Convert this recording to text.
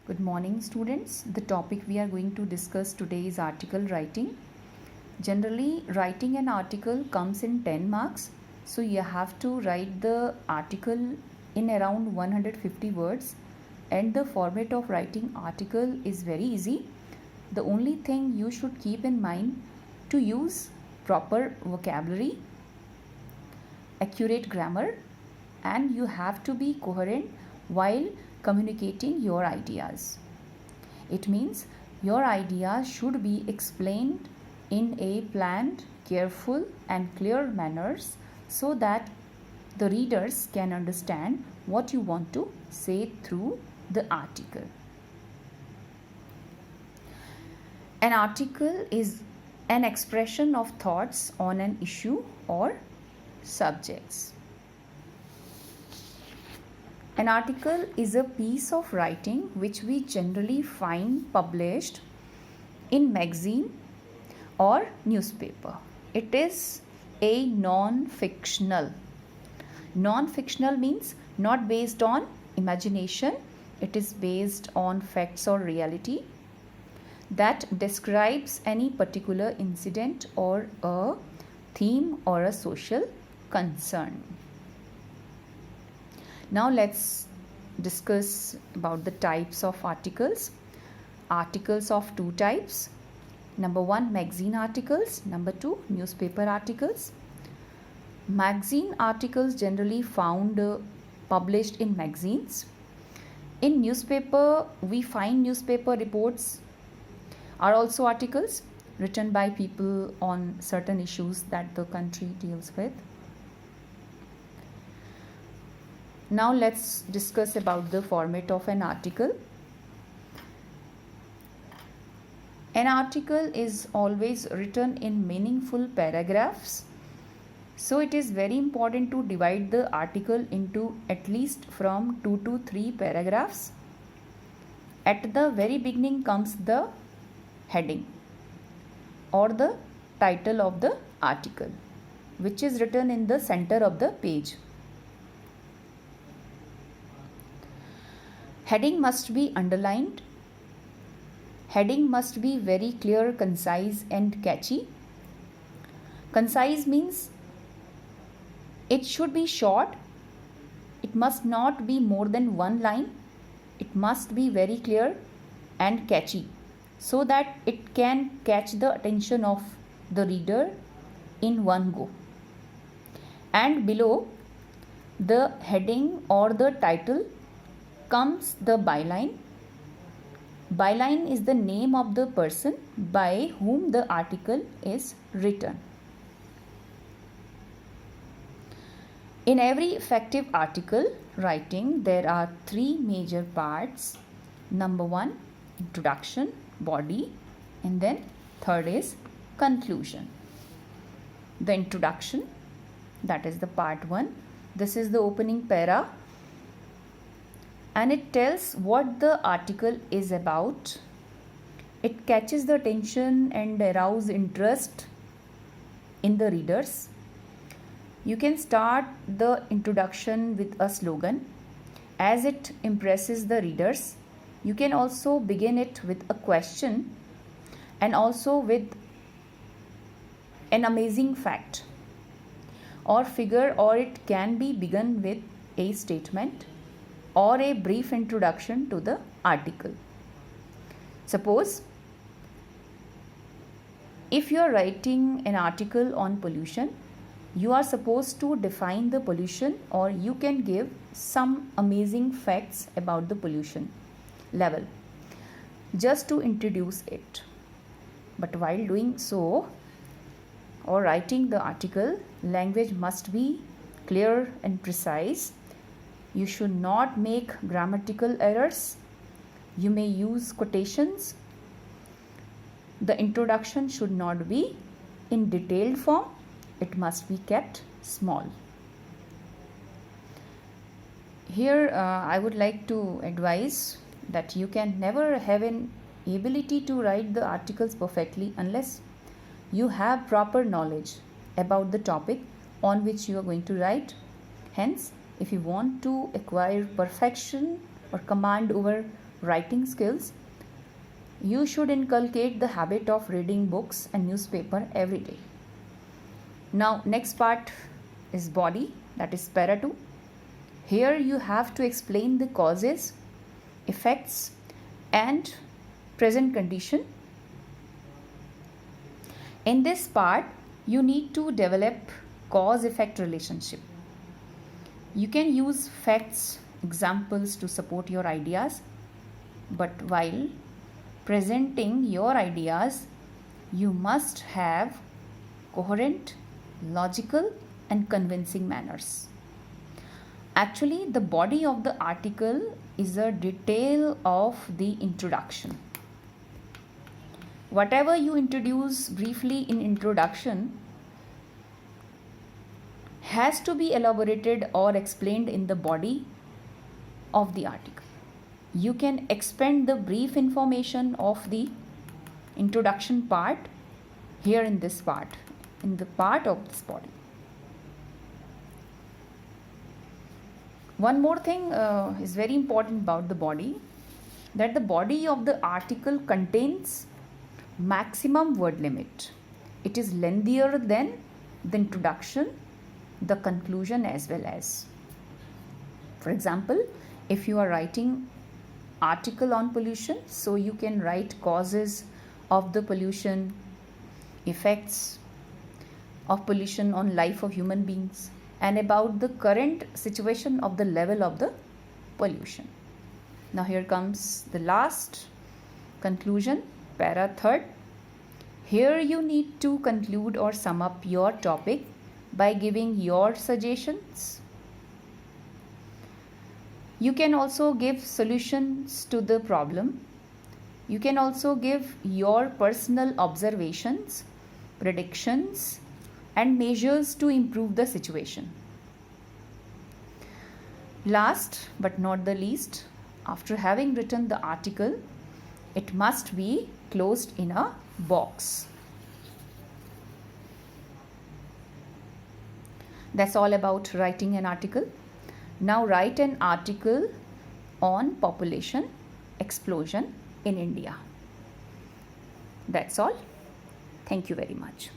Good morning, students. The topic we are going to discuss today is article writing. Generally, writing an article comes in 10 marks. So you have to write the article in around 150 words. And the format of writing article is very easy. The only thing you should keep in mind to use proper vocabulary, accurate grammar, and you have to be coherent while communicating your ideas. It means your ideas should be explained in a planned, careful, and clear manners so that the readers can understand what you want to say through the article. An article is an expression of thoughts on an issue or subjects. An article is a piece of writing which we generally find published in magazine or newspaper. It is a non-fictional. Non-fictional means not based on imagination. It is based on facts or reality that describes any particular incident or a theme or a social concern. Now let's discuss about the types of articles. Articles of two types. Number one, magazine articles. Number two, newspaper articles. Magazine articles generally found published in magazines. In newspaper, we find newspaper reports are also articles written by people on certain issues that the country deals with. Now let's discuss about the format of an article. An article is always written in meaningful paragraphs. So it is very important to divide the article into at least from 2 to 3 paragraphs. At the very beginning comes the heading or the title of the article, which is written in the center of the page. Heading must be underlined. Heading must be very clear, concise, and catchy. Concise means it should be short. It must not be more than one line. It must be very clear and catchy so that it can catch the attention of the reader in one go. And below the heading or the title comes the byline. Byline is the name of the person by whom the article is written. In every effective article writing, there are 3 major parts. Number 1, introduction, body, and then third is conclusion. The introduction, that is the part 1. This is the opening para, and it tells what the article is about. It catches the attention and arouses interest in the readers. You can start the introduction with a slogan as it impresses the readers. You can also begin it with a question and also with an amazing fact or figure, or it can be begun with a statement or a brief introduction to the article. Suppose if you are writing an article on pollution, you are supposed to define the pollution, or you can give some amazing facts about the pollution level just to introduce it. But while doing so or writing the article, language must be clear and precise. You should not make grammatical errors. You may use quotations. The introduction should not be in detailed form. It must be kept small. Here I would like to advise that you can never have an ability to write the articles perfectly unless you have proper knowledge about the topic on which you are going to write. Hence, if you want to acquire perfection or command over writing skills, you should inculcate the habit of reading books and newspaper every day. Now, next part is body, that is para 2. Here you have to explain the causes, effects, and present condition. In this part, you need to develop cause-effect relationship. You can use facts, examples to support your ideas, but while presenting your ideas, you must have coherent, logical, and convincing manners. Actually, the body of the article is a detail of the introduction. Whatever you introduce briefly in introduction has to be elaborated or explained in the body of the article. You can expand the brief information of the introduction part here in this part, in the part of this body. One more thing is very important about the body, that the body of the article contains maximum word limit. It is lengthier than the introduction, the conclusion as well as. For example, if you are writing article on pollution, so you can write causes of the pollution, effects of pollution on life of human beings, and about the current situation of the level of the pollution. Now here comes the last conclusion, para 3rd. Here you need to conclude or sum up your topic by giving your suggestions. You can also give solutions to the problem. You can also give your personal observations, predictions, and measures to improve the situation. Last but not the least, after having written the article, it must be closed in a box. That's all about writing an article. Now write an article on population explosion in India. That's all. Thank you very much.